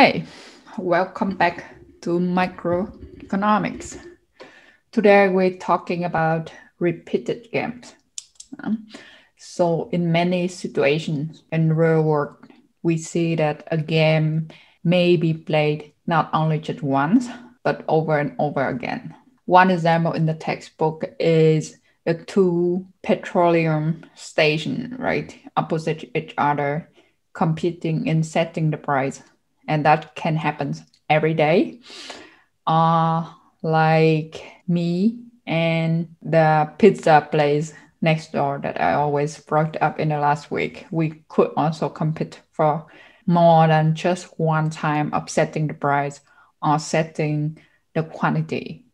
Hey, welcome back to microeconomics. Today we're talking about repeated games. So in many situations in real world, we see that a game may be played not only just once, but over and over again. One example in the textbook is the two petroleum stations, right, opposite each other, competing in setting the price. And that can happen every day. Like me and the pizza place next door that I always brought up in the last week, we could also compete for more than just one time of setting the price or setting the quantity.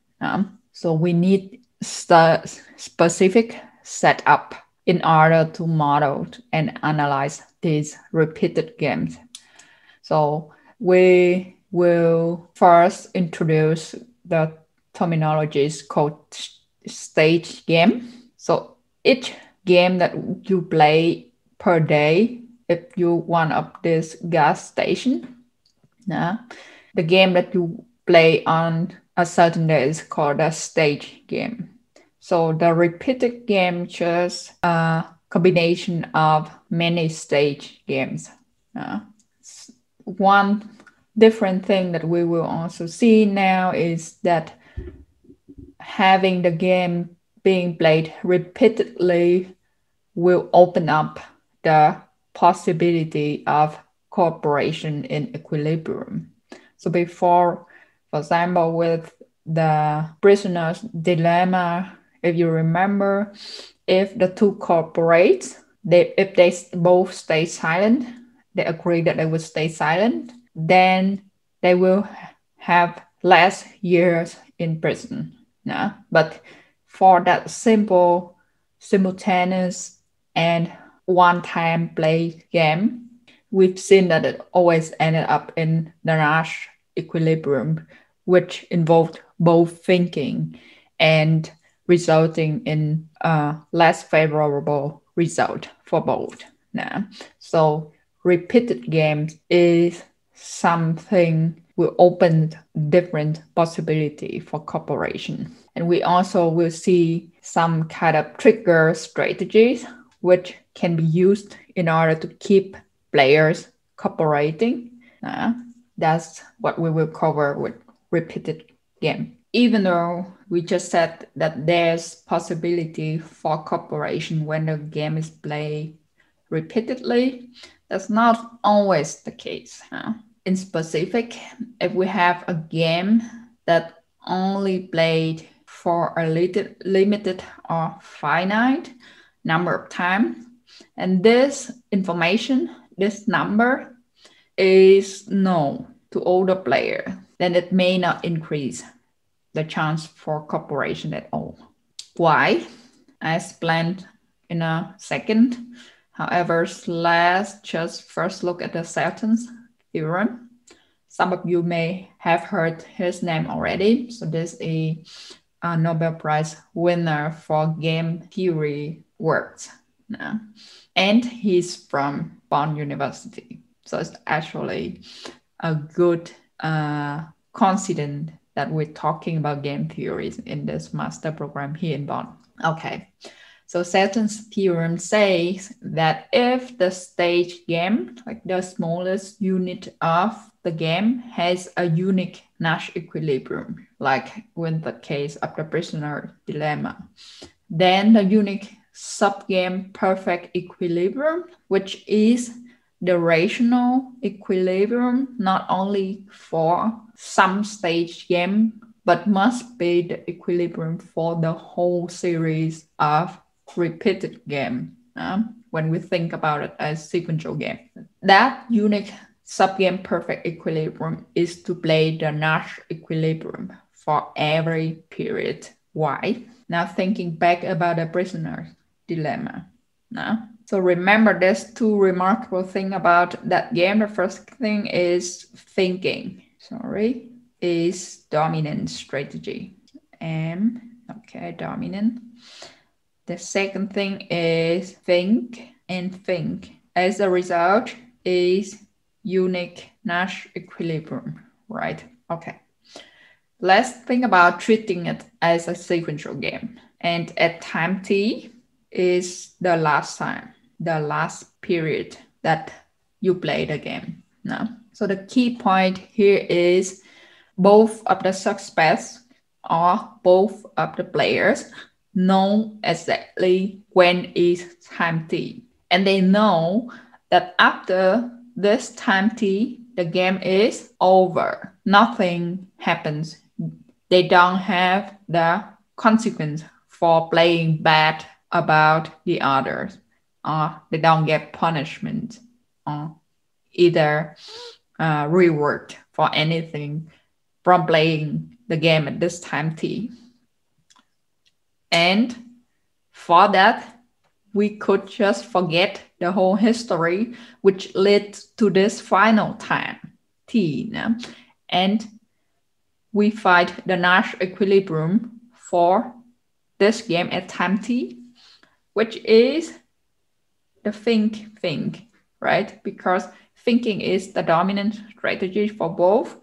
So we need specific setup in order to model and analyze these repeated games. So we will first introduce the terminologies called stage game. So each game that you play per day, if you one of this gas station, the game that you play on a certain day is called a stage game. So the repeated game just a combination of many stage games. One different thing that we will also see now is that having the game being played repeatedly will open up the possibility of cooperation in equilibrium. So before, for example, with the prisoner's dilemma, if you remember, if the two cooperate, if they both stay silent, they agree that they will stay silent, then they will have less years in prison. But for that simultaneous and one-time play game, we've seen that it always ended up in the Nash equilibrium, which involved both thinking and resulting in a less favorable result for both. So repeated games is something will open different possibility for cooperation. And we also will see some kind of trigger strategies which can be used in order to keep players cooperating. That's what we will cover with repeated game. Even though we just said that there's possibility for cooperation when the game is played repeatedly, that's not always the case. In specific, if we have a game that only played for a limited or finite number of times, and this information, this number is known to all the players, then it may not increase the chance for cooperation at all. Why? I explained in a second. However, let's just first look at the Saturns Theorem. Some of you may have heard his name already. So this is a Nobel Prize winner for game theory works. And he's from Bonn University. So it's actually a good coincidence that we're talking about game theories in this master program here in Bonn. Okay. So Saturn's theorem says that if the stage game, like the smallest unit of the game, has a unique Nash equilibrium, like in the case of the prisoner dilemma, then the unique subgame perfect equilibrium, which is the rational equilibrium not only for some stage game, but must be the equilibrium for the whole series of repeated game when we think about it as sequential game. That unique subgame perfect equilibrium is to play the Nash equilibrium for every period. Why? Now thinking back about the prisoner's dilemma. So remember, there's two remarkable things about that game. The first thing is thinking. Is dominant strategy. Dominant. The second thing is think and think. As a result is unique Nash equilibrium, right? Okay. Let's think about treating it as a sequential game. And at time t is the last time, the last period that you play the game. Now, so the key point here is both of the suspects or both of the players know exactly when is time t. And they know that after this time t, the game is over. Nothing happens. They don't have the consequence for playing bad about the others, or they don't get punishment or either reward for anything from playing the game at this time t. And for that, we could just forget the whole history, which led to this final time t. And we find the Nash equilibrium for this game at time t, which is the think, right? Because thinking is the dominant strategy for both.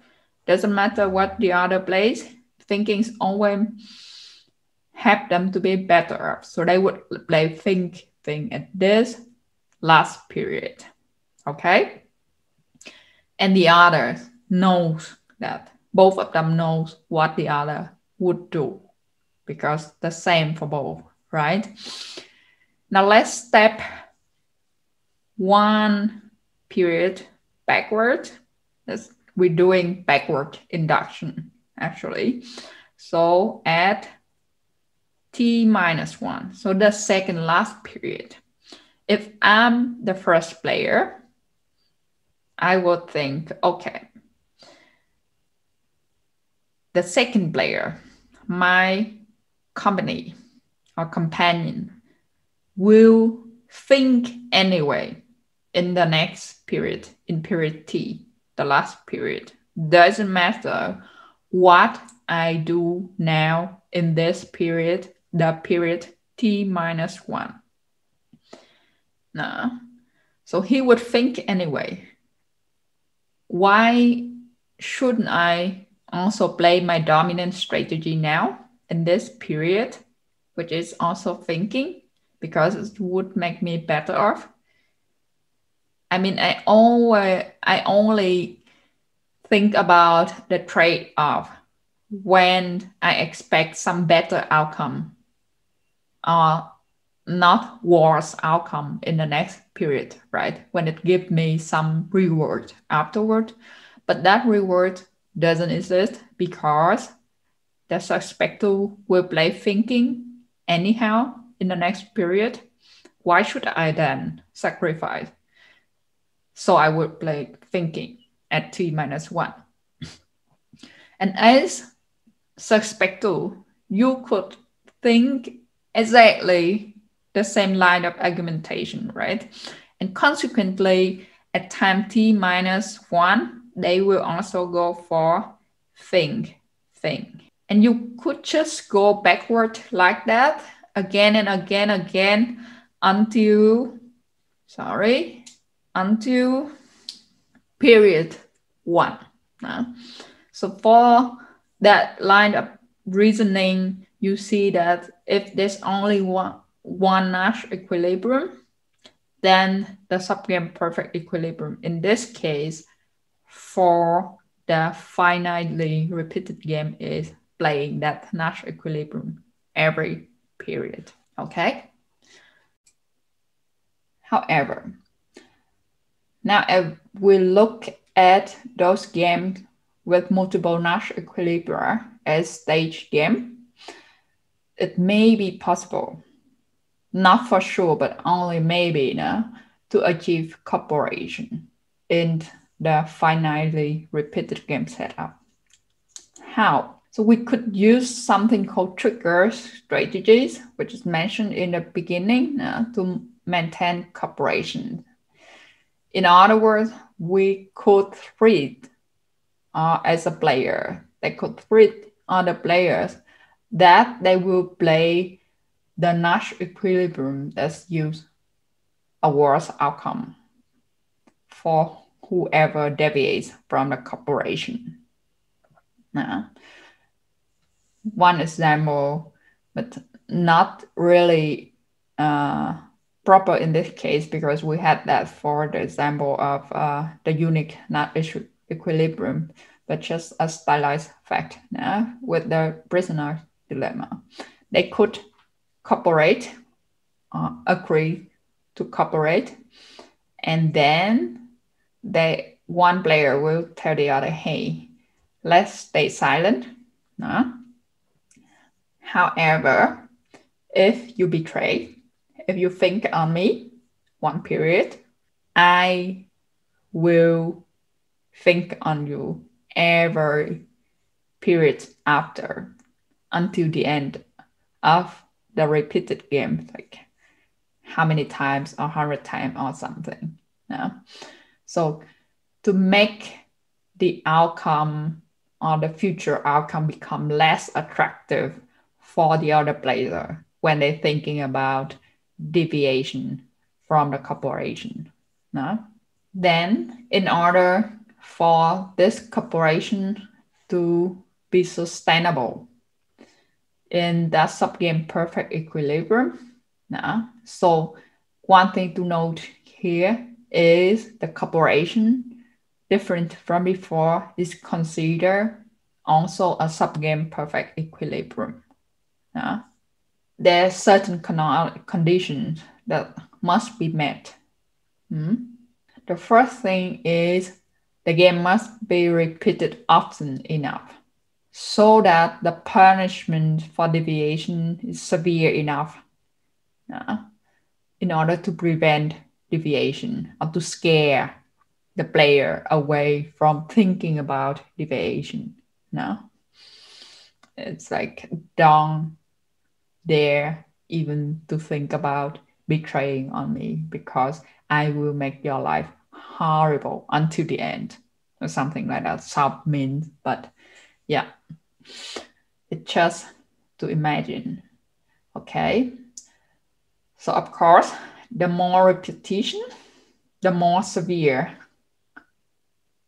Doesn't matter what the other plays, thinking always help them to be better. So they would play think at this last period, okay? And the other knows that. Both of them knows what the other would do because the same for both, right? Now let's step one period backward. We're doing backward induction, actually. So at t minus 1, so the second last period. If I'm the first player, I would think, okay, the second player, my company or companion, will think anyway in the next period, in period t, the last period. Doesn't matter what I do now in this period, the period t minus 1. No. So he would think anyway. Why shouldn't I also play my dominant strategy now in this period, which is also thinking, because it would make me better off? I mean, I only think about the trade-off when I expect some better outcome or not worse outcome in the next period, right? When it gives me some reward afterward. But that reward doesn't exist because the suspect will play thinking anyhow in the next period. Why should I then sacrifice? So I would play thinking at t minus 1. And as suspect, you could think exactly the same line of argumentation, right? And consequently, at time t minus 1, they will also go for think. And you could just go backward like that again and again until period 1. So for that line of reasoning, you see that if there's only one Nash equilibrium, then the subgame perfect equilibrium in this case for the finitely repeated game is playing that Nash equilibrium every period, okay? However, now if we look at those games with multiple Nash equilibria as stage game, it may be possible, not for sure, but only maybe, to achieve cooperation in the finitely repeated game setup. How? So we could use something called trigger strategies, which is mentioned in the beginning, to maintain cooperation. In other words, we could treat as a player, they could treat other players that they will play the Nash equilibrium that's used a worse outcome for whoever deviates from the corporation. Now, one example, but not really proper in this case, because we had that for the example of the unique not equilibrium, but just a stylized fact with the prisoner dilemma. They could cooperate, agree to cooperate, and then one player will tell the other, hey, let's stay silent. However, if you betray, if you think on me, one period, I will think on you every period after until the end of the repeated game, like how many times, 100 times or something. So to make the outcome or the future outcome become less attractive for the other player when they're thinking about deviation from the corporation. Then in order for this corporation to be sustainable in that subgame perfect equilibrium, so one thing to note here is the corporation, different from before, is considered also a subgame perfect equilibrium. There are certain conditions that must be met. The first thing is the game must be repeated often enough so that the punishment for deviation is severe enough in order to prevent deviation or to scare the player away from thinking about deviation. It's like don't dare even to think about betraying on me, because I will make your life horrible until the end, or something like that. Sound mean, but yeah, it's just to imagine. Okay, so of course, the more repetition, the more severe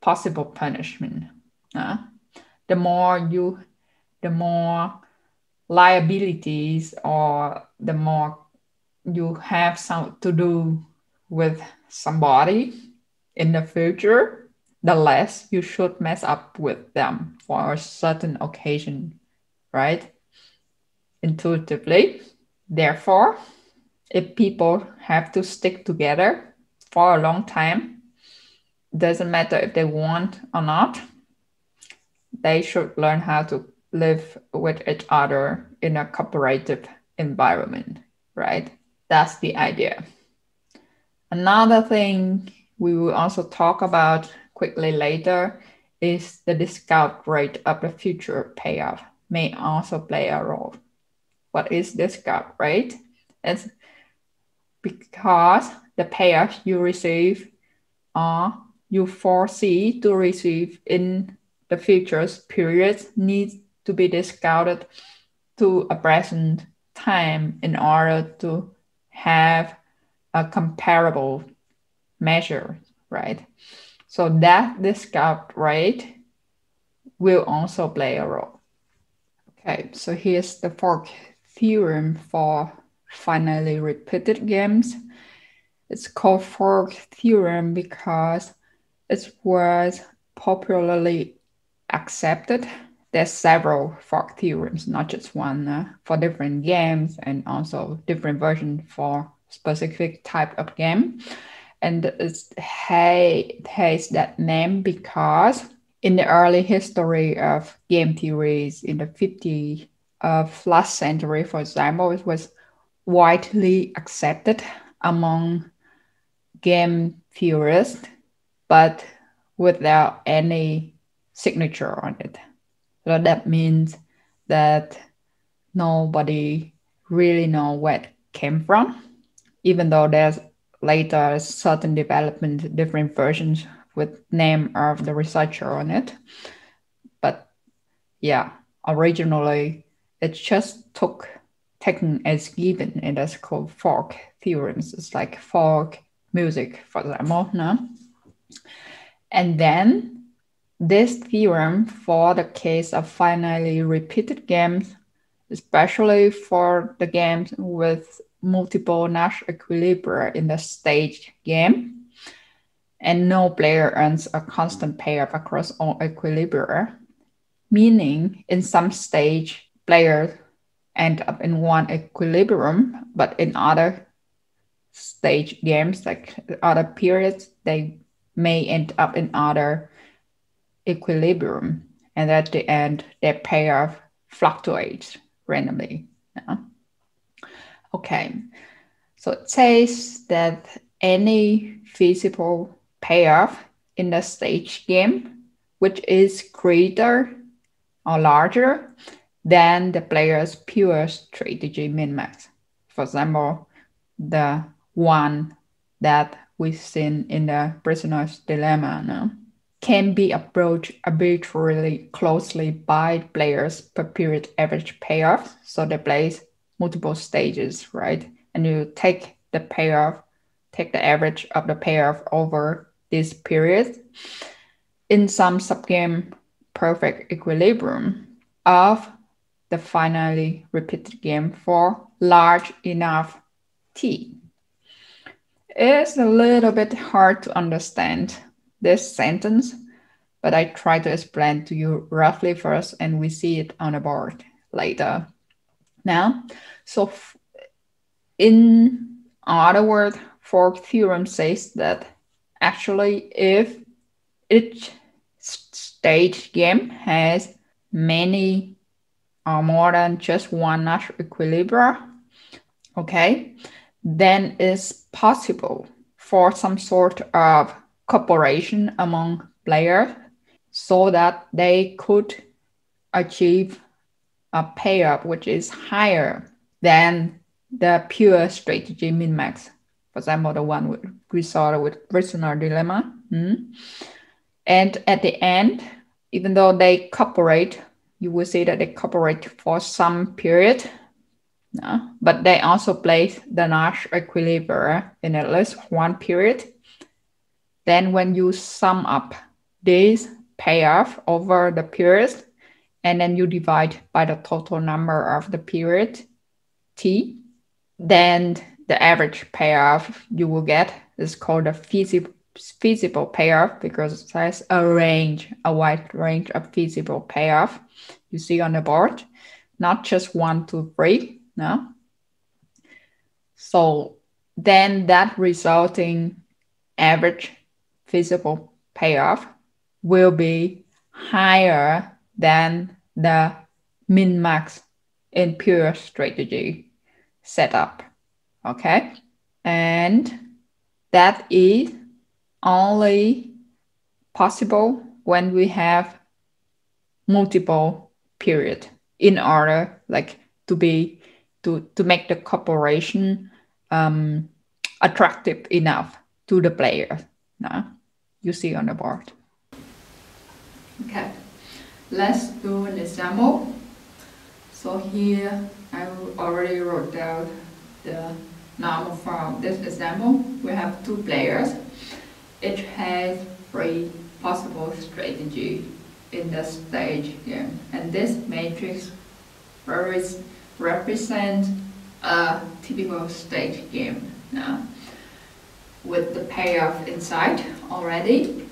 possible punishment. The more liabilities, or the more you have some to do with somebody in the future, the less you should mess up with them for a certain occasion, right? Intuitively. Therefore, if people have to stick together for a long time, doesn't matter if they want or not, they should learn how to live with each other in a cooperative environment, right? That's the idea. Another thing we will also talk about quickly later is the discount rate of the future payoff may also play a role. What is discount rate? It's because the payoff you receive or you foresee to receive in the future's periods needs to be discounted to a present time in order to have a comparable measure, right? So that discount rate will also play a role. Okay, so here's the fork theorem for finally repeated games. It's called fork theorem because it was popularly accepted. There's several fork theorems, not just one, for different games, and also different versions for specific type of game. And it has that name because in the early history of game theories in the 50s of last century, for example, it was widely accepted among game theorists, but without any signature on it. So that means that nobody really know where it came from, even though there's later certain development, different versions with name of the researcher on it. But yeah, originally it just taken as given, and that's called fork theorems. It's like folk music, for example, no? And then this theorem for the case of finitely repeated games, especially for the games with multiple Nash equilibria in the stage game, and no player earns a constant payoff across all equilibria, meaning in some stage players end up in one equilibrium, but in other stage games, like other periods, they may end up in other equilibrium, and at the end their payoff fluctuates randomly. Yeah. Okay, so it says that any feasible payoff in the stage game which is greater or larger than the player's pure strategy min-max. For example, the one that we've seen in the prisoner's dilemma now, can be approached arbitrarily closely by players per period average payoff. So they play multiple stages, right? And you take the payoff, take the average of the payoff over this period. In some subgame perfect equilibrium of the finitely repeated game for large enough T. It's a little bit hard to understand this sentence, but I try to explain to you roughly first, and we see it on the board later. Now, so in other words, Fork theorem says that actually if each stage game has many or more than just one Nash equilibria, okay, then it's possible for some sort of cooperation among players so that they could achieve a payoff which is higher than the pure strategy min-max. For example, the one we saw with prisoner dilemma. And at the end, even though they cooperate, you will see that they cooperate for some period, but they also place the Nash equilibria in at least one period. Then when you sum up this payoff over the periods, and then you divide by the total number of the period T, then the average payoff you will get is called a feasible payoff, because it has a wide range of feasible payoff you see on the board, not just 1, 2, 3. No. So then that resulting average feasible payoff will be higher than the min-max in pure strategy setup. Okay. And that is only possible when we have multiple period in order like to make the cooperation attractive enough to the player. Now you see on the board. Okay, let's do an example. So here I already wrote down the normal form. This example, we have two players. Each has 3 possible strategies in the stage game, and this matrix represents a typical stage game now, with the payoff inside already.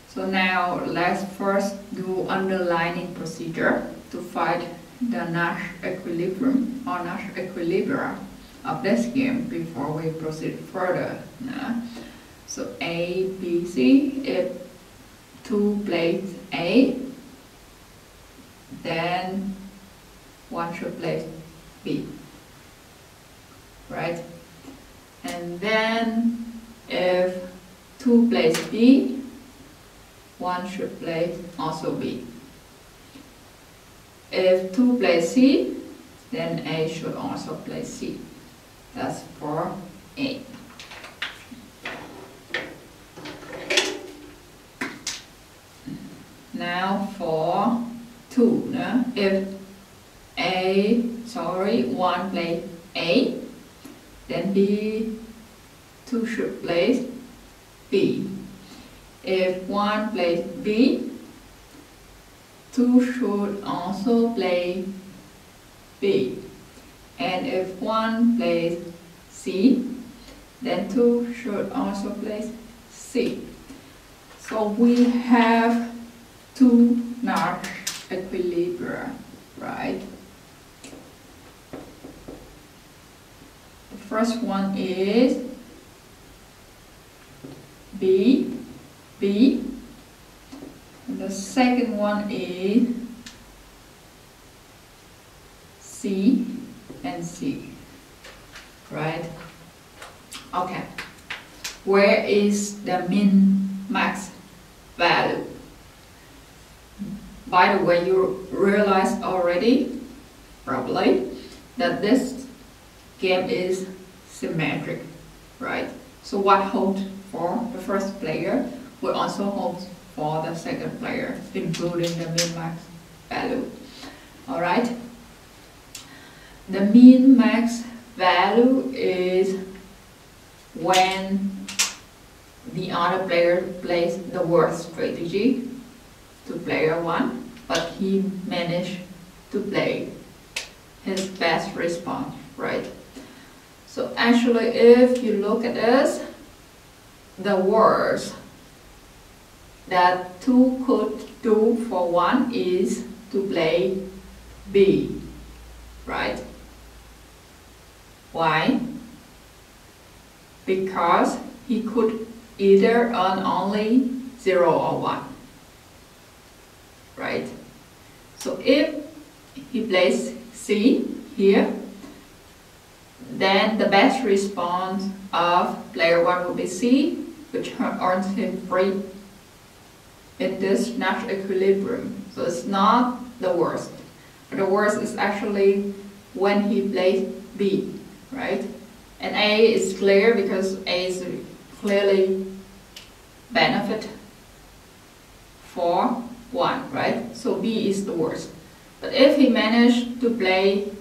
So now let's first do underlining procedure to find the Nash equilibrium or Nash equilibria of this game before we proceed further. So A, B, C, if 2 plays A, then 1 should play B, right? And then if 2 plays B, 1 should play also B. If 2 plays C, then A should also play C. That's for A. Now for 2, if 1 plays A, then B2 should play B. if one plays B, 2 should also play B. And if one plays C, then 2 should also play C. So we have 2 Nash equilibria, right? The first one is B, B. And the second one is C and C, right? Okay. Where is the min-max value? By the way, you realized already, probably, that this game is symmetric, right? So what holds for the first player will also hold for the second player, including the min-max value. Alright? The min-max value is when the other player plays the worst strategy to player 1, but he managed to play his best response, right? So actually, if you look at this, the worst that 2 could do for 1 is to play B, right? Why? Because he could either earn only 0 or 1, right? So if he plays C here, then the best response of player 1 will be C, which earns him free in this Nash equilibrium. So it's not the worst. But the worst is actually when he plays B, right? And A is clear because A is clearly benefit for 1, right? So B is the worst. But if he managed to play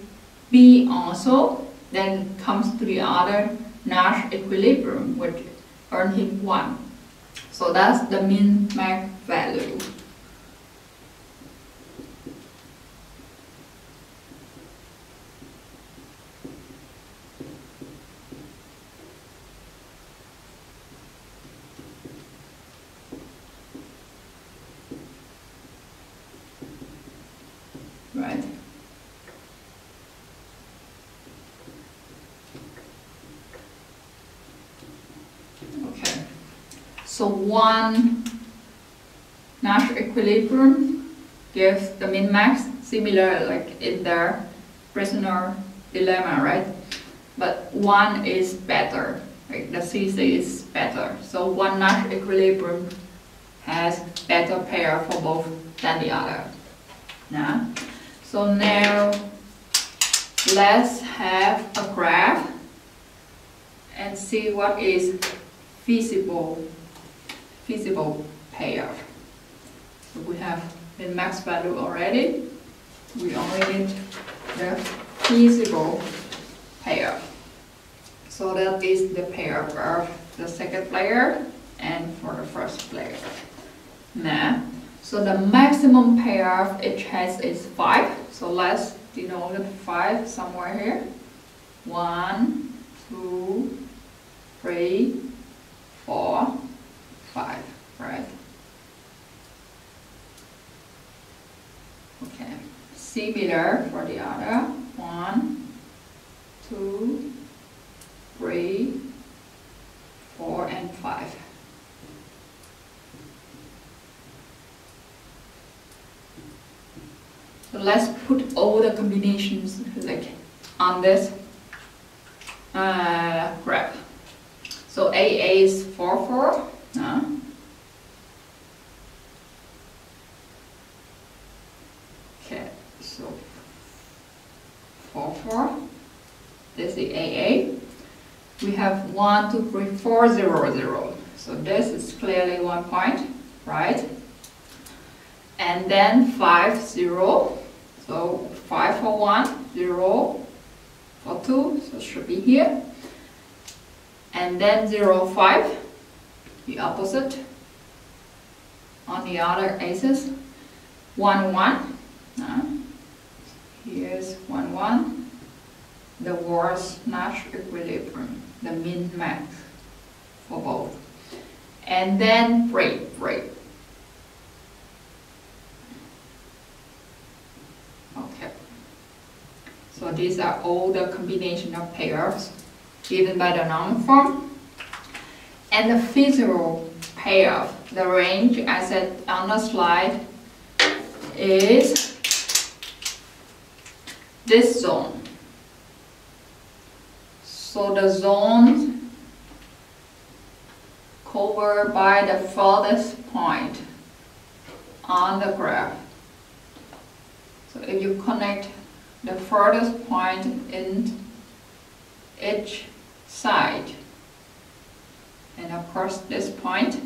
B also, then comes to the other Nash equilibrium, which earn him 1. So that's the min-max value. Right? Okay. So one Nash equilibrium gives the min-max, similar like in the prisoner dilemma, right? But one is better, like the CC is better. So one Nash equilibrium has better pair for both than the other. Now, so now let's have a graph and see what is feasible pair. So we have the max value already. We only need the feasible pair. So that is the pair of the second player and for the first player. Now, so the maximum pair of each has is 5. So let's denote the 5 somewhere here. 1, 2, 3, 4, 5, right? Okay. Similar for the other. 1, 2, 3, 4, and 5. So let's put all the combinations like on this graph. So AA is 4, 4. Okay, so 4, 4. This is AA. We have 1, 2, 3, 4, 0, 0. So this is clearly 1 point, right? And then 5, 0. So 5 for 1, 0 for 2, so it should be here. And then 0, 5, the opposite. on the other axis, 1, 1. Here's 1, 1. The worst Nash equilibrium, the min-max for both. And then 3, 3. Okay. So these are all the combination of pairs given by the normal form. And the physical pair, the range I said on the slide, is this zone. So the zone covered by the furthest point on the graph. So if you connect the furthest point in each side, and of course this point,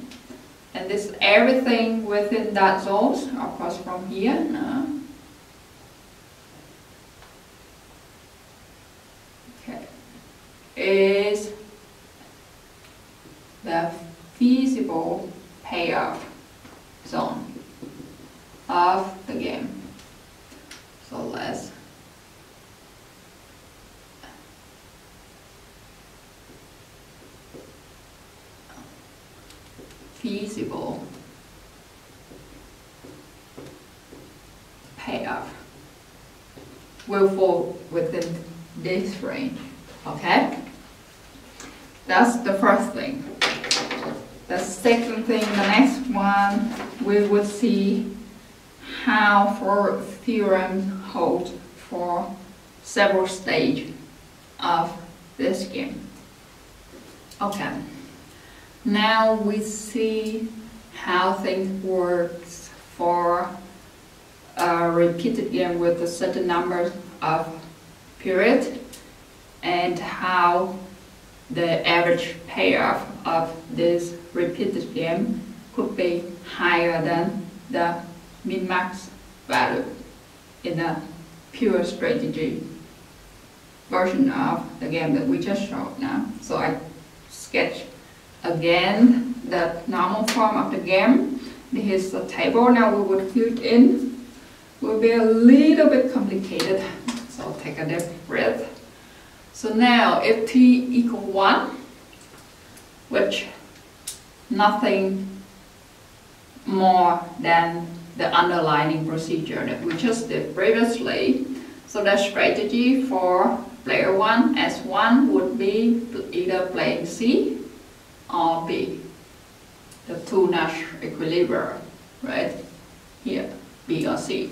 and this everything within that zone, of course from here, okay, is the feasible payoff zone of the game. So let's feasible payoff will fall within this range. Okay? That's the first thing. The second thing, the next one, we would see how for theorem holds for several stages of this game. Okay. Now we see how things work for a repeated game with a certain number of periods, and how the average payoff of this repeated game could be higher than the min-max value in a pure strategy version of the game that we just showed now. So I sketch again the normal form of the game. Here's the table. Now we would fill it in. Will be a little bit complicated, so I'll take a deep breath. So now if t equals 1, which nothing more than the underlining procedure that we just did previously. So the strategy for player 1 S1 would be either playing C or B, the two Nash equilibria, right? Here, B or C.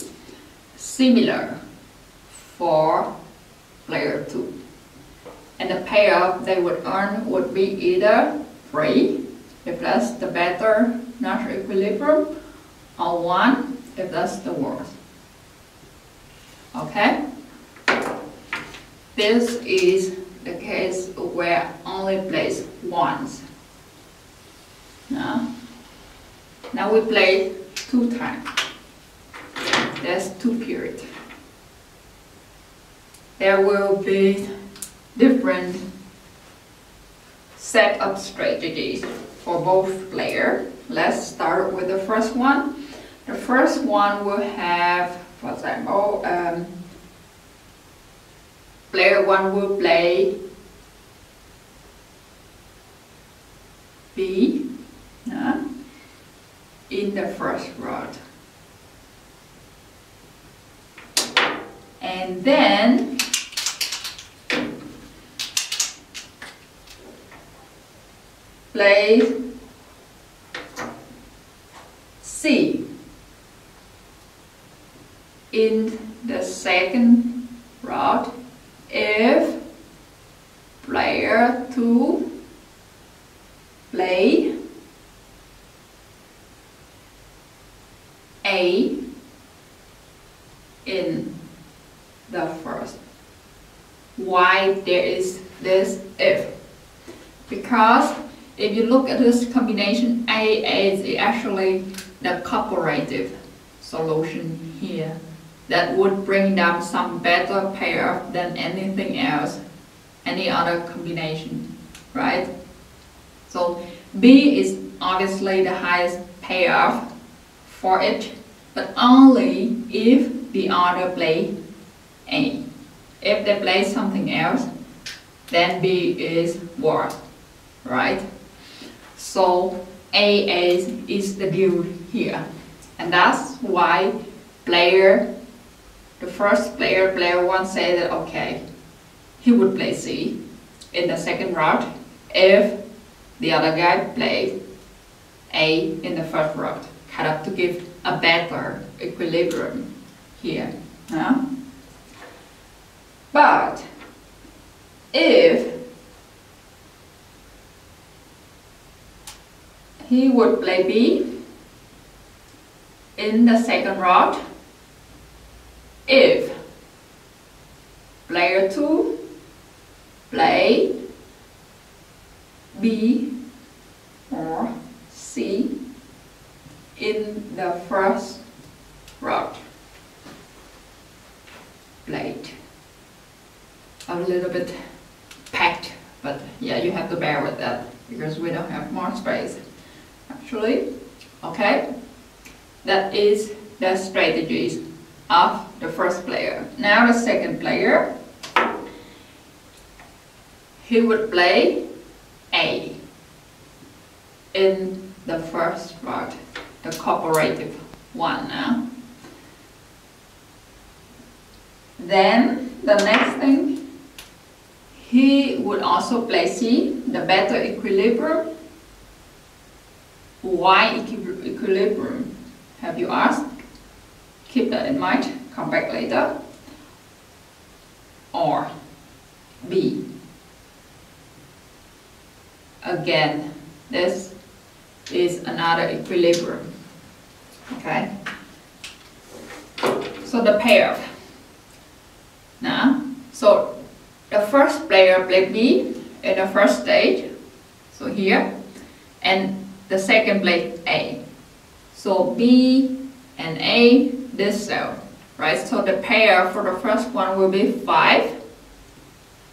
Similar for player 2. And the payoff they would earn would be either 3, if that's the better Nash equilibrium, or 1, if that's the worst. Okay? This is the case where only plays once. Now we play 2 times. There's 2 periods. There will be different set of strategies for both players. Let's start with the first one. The first one will have, for example, player 1 will play B in the first round. And then play C in the second round if player 2 play A in the first. Why there is this if? Because if you look at this combination, A is actually the cooperative solution here that would bring down some better payoff than anything else, any other combination, right? So B is obviously the highest payoff for it, but only if the other play A. If they play something else, then B is worse, right? So A is the deal here, and that's why the first player, player 1, say that okay, he would play C in the second round if the other guy played A in the first round, kind of to give a better equilibrium here. Yeah? But if he would play B in the second round, if player 2 play B or C in the first round. Played a little bit packed, but yeah, you have to bear with that because we don't have more space actually. Okay, that is the strategies of the first player. Now the second player, he would play A in the first round, the cooperative one now. Then the next thing, he would also play C, the better equilibrium. Why equilibrium? Have you asked? Keep that in mind, come back later. Or B. Again, this is another equilibrium. Okay? So the pair. Now, so the first player played B in the first stage, so here, and the second played A. So B and A, this cell, right? So the pair for the first one will be 5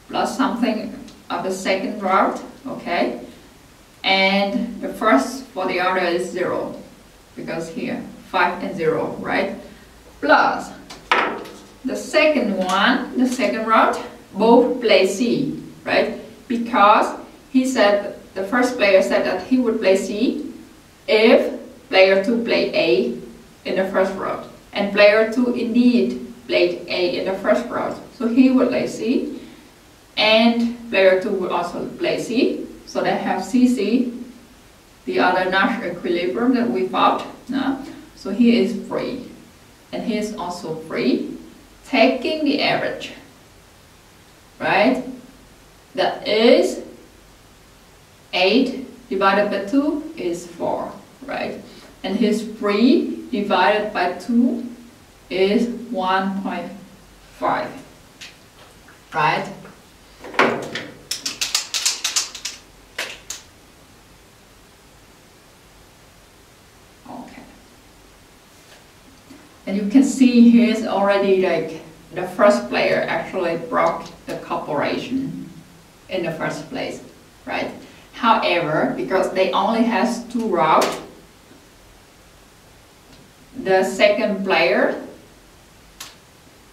plus something of the second round, okay? And the first for the other is 0, because here 5 and 0, right? Plus the second one, the second round, both play C, right? Because he said, the first player said that he would play C if player 2 played A in the first round. And player 2 indeed played A in the first round. So he would play C, and player 2 would also play C. So they have CC, the other Nash equilibrium that we found. So he is free, and he is also free, taking the average, right? That is 8 divided by 2 is 4, right? And his free divided by 2 is 1.5, right? Okay. And you can see here's already like the first player actually broke the cooperation in the first place, right? However, because they only has 2 rounds, the second player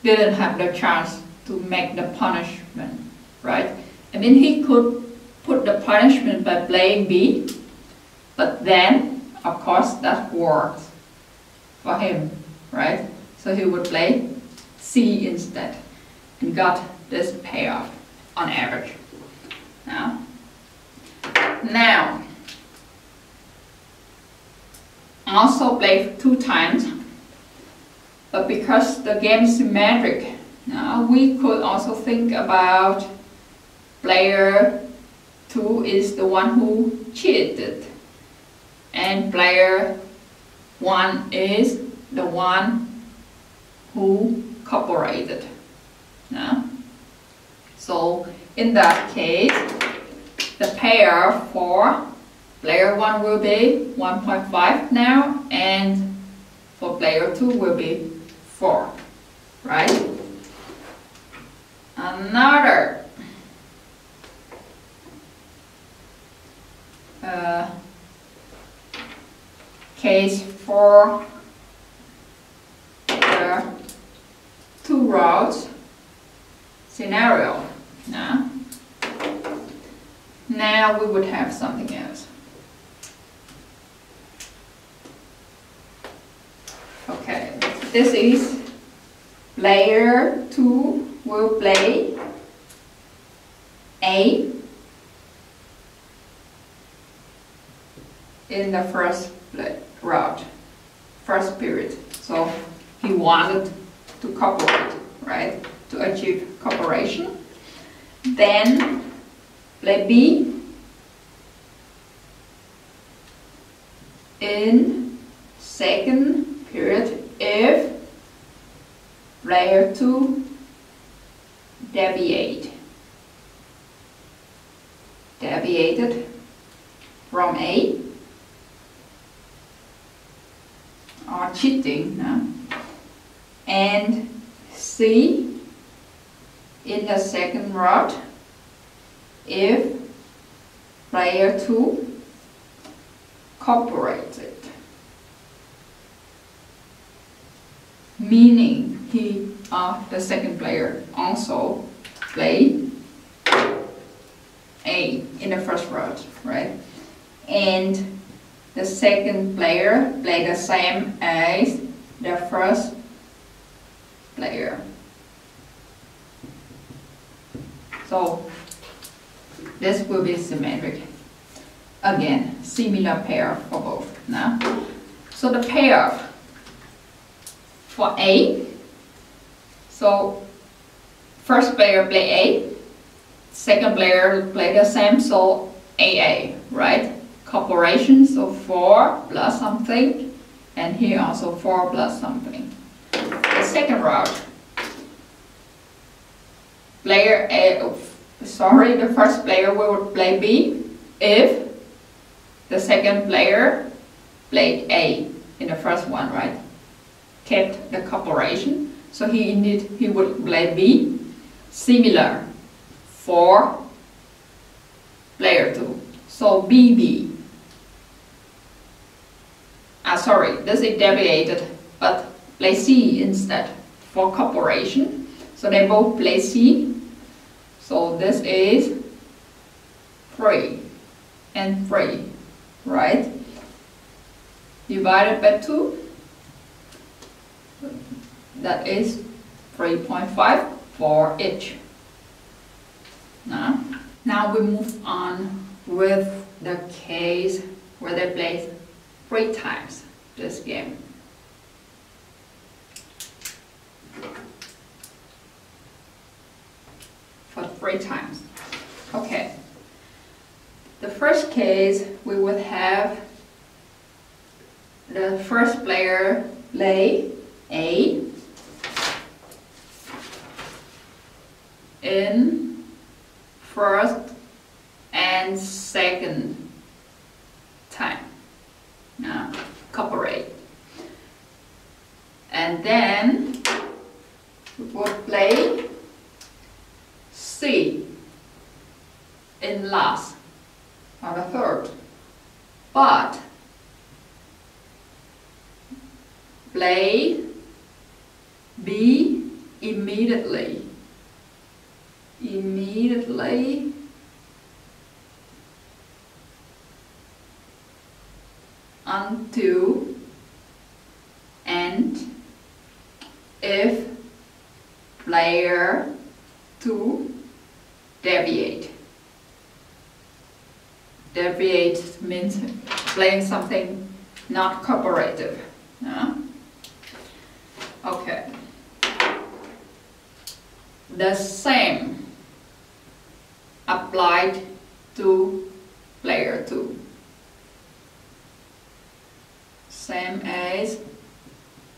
didn't have the chance to make the punishment, right? I mean, he could put the punishment by playing B, but then, of course, that works for him, right? So he would play C instead and got this payoff on average. Now, also play 2 times, but because the game is symmetric, now we could also think about player 2 is the one who cheated, and player 1 is the one who cooperated. So in that case, the pair for player 1 will be 1.5 now, and for player 2 will be 4, right? Another case for the two routes scenario. Now we would have something else. Okay, this is player 2 will play A in the first route, first period. So he wanted to cooperate, right? To achieve cooperation. Then play B in second period if player 2 deviated from A, or cheating, and C in the second route if player 2 cooperated, meaning the second player also play A in the first route, right? And the second player play the same as the first player. So this will be symmetric. Again, similar pair for both. Now, so the pair for A, so first player play A, second player play the same, so AA, right? Cooperation, so 4 plus something, and here also 4 plus something. The second route, player A, the first player will play B if the second player played A in the first one, right? Kept the cooperation, so he would play B. Similar for player 2, so BB. This is deviated, but play C instead for cooperation. So they both play C. So this is 3 and 3, right? Divided by 2, that is 3.5 for each. Now we move on with the case where they play 3 times this game. For 3 times. Okay. The first case we would have the first player play A in first and second time. Cooperate. And then we would play C in last or the third, but play B immediately until and if player 2 deviate. Deviate means playing something not cooperative. Okay. The same applied to player 2. Same as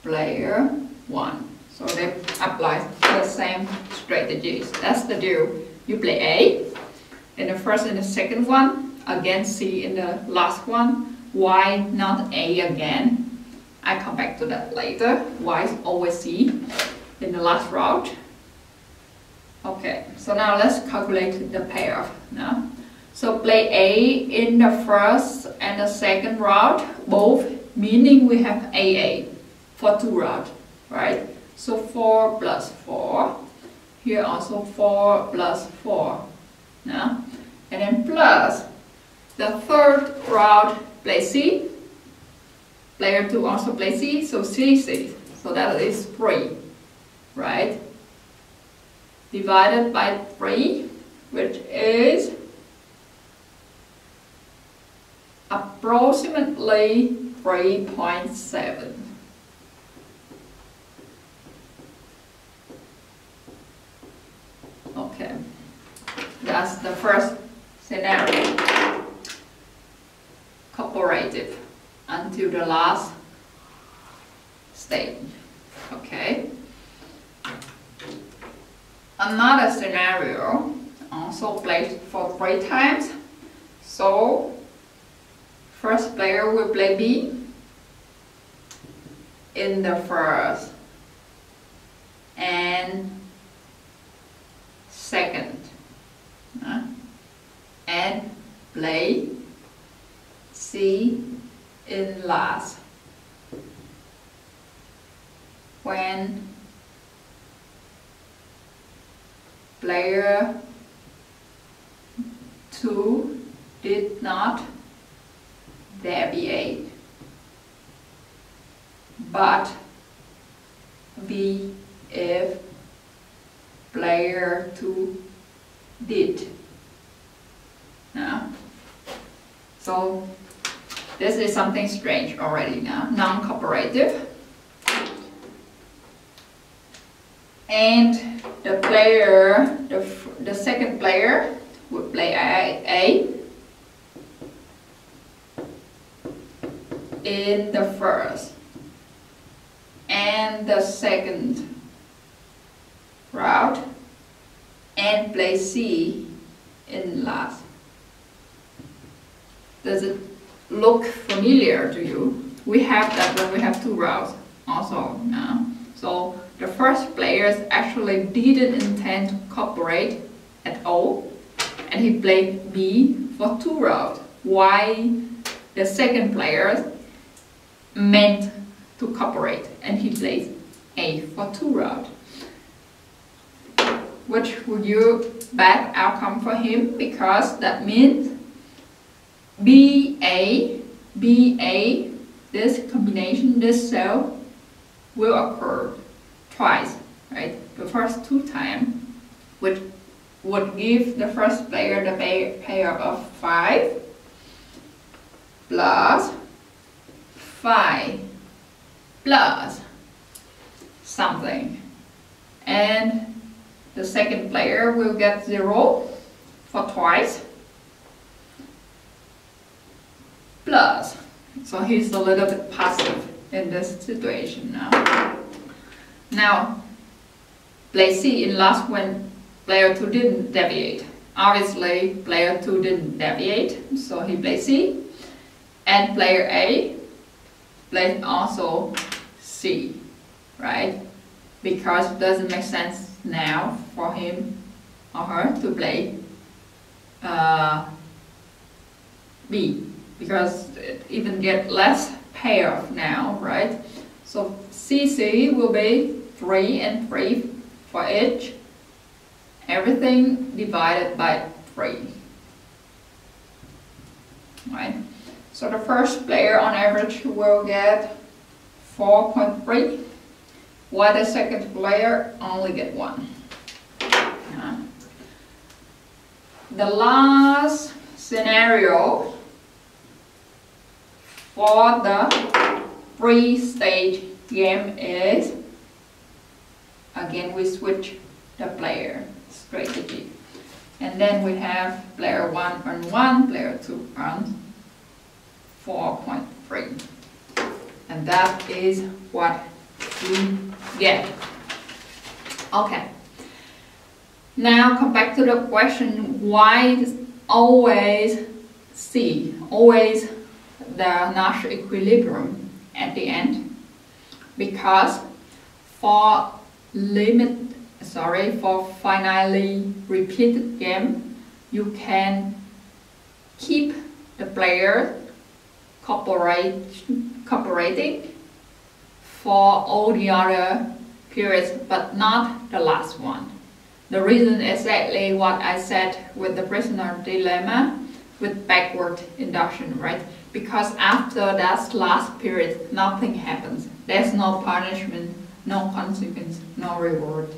player 1. So they apply the same strategies. That's the deal. You play A in the first and the second one, again C in the last one. Why not A again? I come back to that later. Why always C in the last route? Okay, so now let's calculate the pair. So play A in the first and the second route, both, meaning we have AA for 2 routes, right? So 4 plus 4. Here also 4 plus 4. Yeah? And then plus the third route play C. Player 2 also play C, so C. So that is 3, right? Divided by 3, which is approximately 3.7. Okay, that's the first scenario. Cooperative until the last stage. Okay. Another scenario also played for 3 times. So first player will play B in the first and second, and play C in last. When player 2 did not deviate, but B if player 2 did. So this is something strange already now, non-cooperative. And the player, the second player would play A in the first and the second route and play C in last. Does it look familiar to you? We have that when we have 2 routes also now. So the first players actually didn't intend to cooperate at all, and he played B for 2 routes. Why the second player meant to cooperate and he played A for 2 routes? Which would you bad outcome for him? Because that means BA, this combination, this cell will occur twice, right? The first 2 times, which would give the first player the pair of 5 plus 5 plus something, and the second player will get 0 for twice plus. So he's a little bit passive in this situation now. Now, play C in last when player 2 didn't deviate. Obviously, player 2 didn't deviate, so he plays C. And player A plays also C, right? Because it doesn't make sense now for him or her to play B, because it even get less payoff now, right? So CC will be 3 and 3 for each. Everything divided by 3. Right? So the first player on average will get 4.3, while the second player only get 1. The last scenario for the 3-stage game is, again we switch the player strategy, and then we have player 1 earn 1, player 2 earns 4.3, and that is what we get. Okay, now come back to the question, why is always C, always the Nash equilibrium at the end? Because for finitely repeated game, you can keep the player cooperating for all the other periods, but not the last one. The reason is exactly what I said with the prisoner dilemma with backward induction, right? Because after that last period, nothing happens. There's no punishment, no consequence, no reward.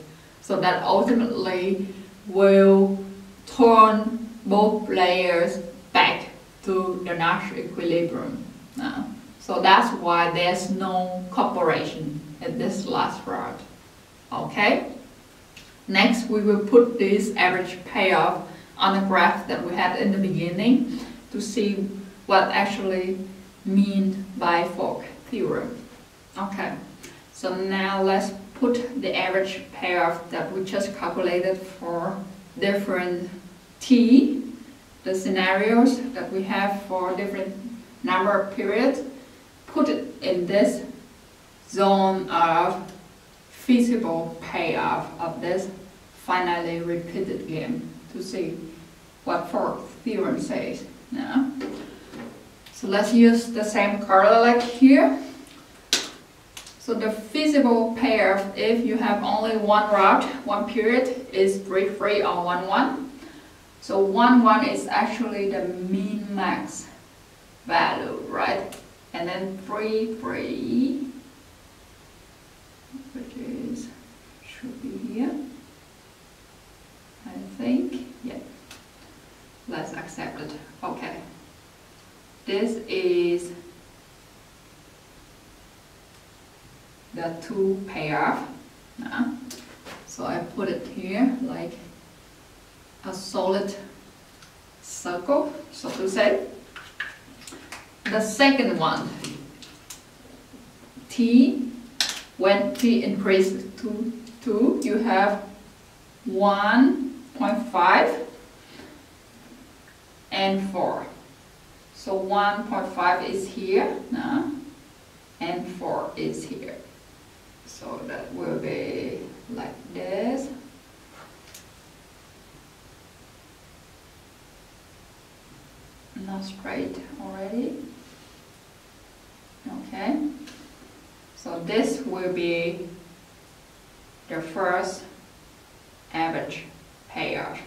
So that ultimately will turn both players back to the Nash equilibrium. So that's why there's no cooperation in this last round. Okay? Next, we will put this average payoff on the graph that we had in the beginning to see what actually mean by Fock theorem. Okay, so now let's put the average payoff that we just calculated for different t, the scenarios that we have for different number of periods, put it in this zone of feasible payoff of this finitely repeated game to see what Fock theorem says. Now, so let's use the same color like here. So the feasible payoff, if you have only one route, one period, is 3, 3 or 1, 1. So 1, 1 is actually the min max value, right? And then 3, 3, which is, should be here, I think, yeah. Let's accept it. Okay. This is the 2 payoff. So I put it here like a solid circle, so to say. The second one, t, when t increases to 2, you have 1.5 and 4. So 1.5 is here now, and 4 is here. So that will be like this. Not straight already. Okay. So this will be the first average payoff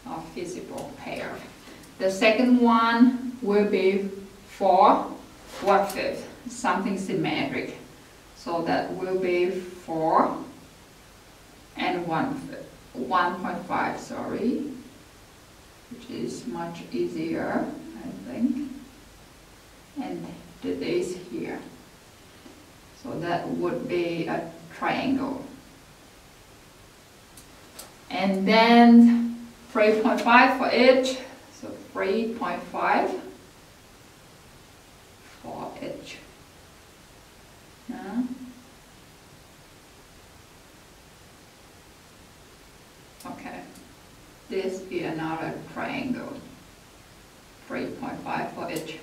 or feasible payoff. The second one will be 4 1/5, something symmetric. So that will be 4 and 1.5, sorry, which is much easier, I think. And it is here. So that would be a triangle. And then 3.5 for each. So 3.5 for each. Okay, this is another triangle, 3.5 for each.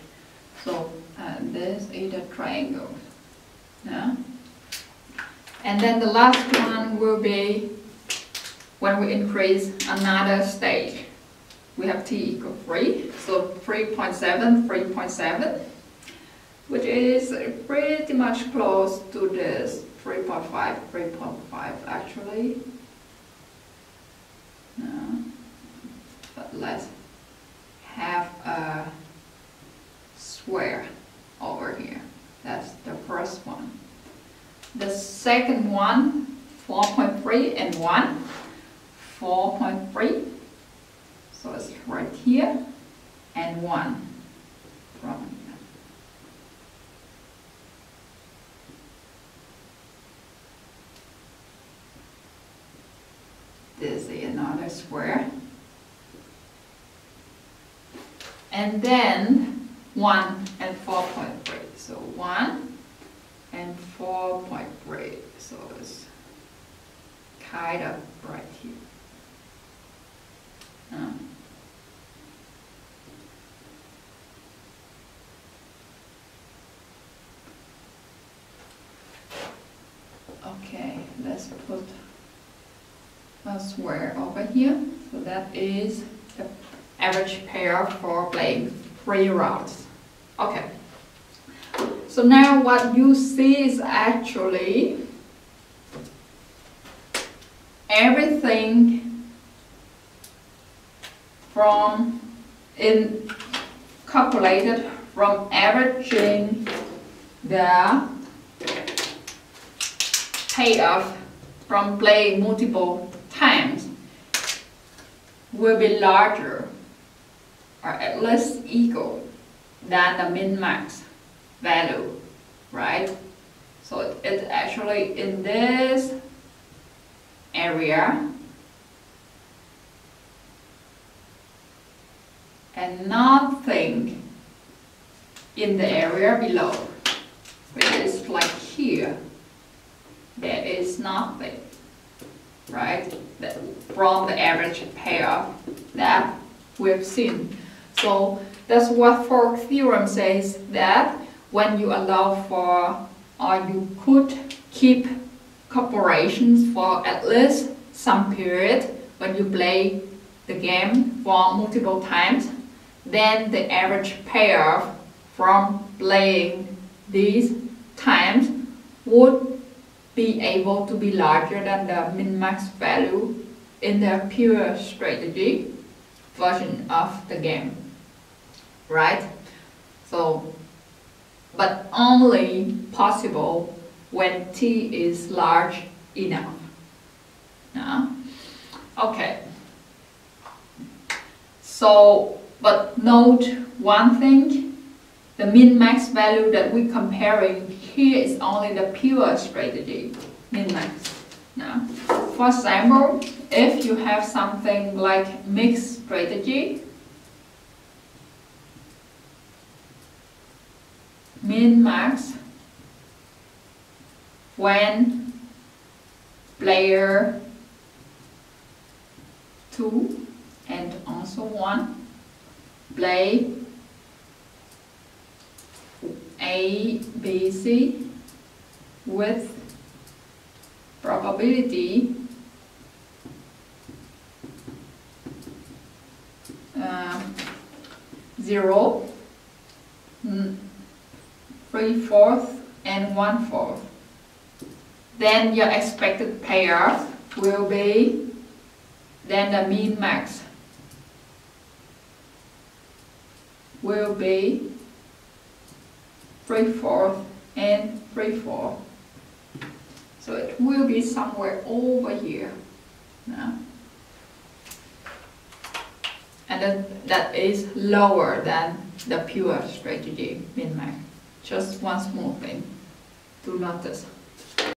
So this is a triangle. And then the last one will be when we increase another stage. We have t equal 3, so 3.7, 3.7, which is pretty much close to this 3.5, 3.5 actually. But let's have a square over here. That's the first one. The second one, 4.3 and 1, 4.3. So it's right here, and 1 from here. This is another square. And then 1 and 4.3. So 1 and 4.3. So it's kind of right here. Okay, let's put a square over here. So that is the average payoff for playing 3 rounds. Okay. So now what you see is actually everything calculated from averaging the payoff from playing multiple times will be larger or at least equal than the min-max value, right? So it's actually in this area and nothing in the area below, which is like here. There is nothing, right? From the average payoff that we've seen. So that's what Saturns theorem says, that when you allow for, or you could keep corporations for at least some period when you play the game for multiple times, then the average payoff from playing these times would be able to be larger than the min-max value in the pure strategy version of the game, right? So, but only possible when t is large enough. Okay. So, but note one thing, the min-max value that we're comparing here is only the pure strategy, min-max. For example, if you have something like mixed strategy, min-max when player 2 and also 1 play A, B, C with probability 0, 3/4 and 1/4. Then your expected payoff will be then the min-max will be 3/4 and 3/4. So it will be somewhere over here. And then that is lower than the pure strategy min-max. Just one small thing to notice.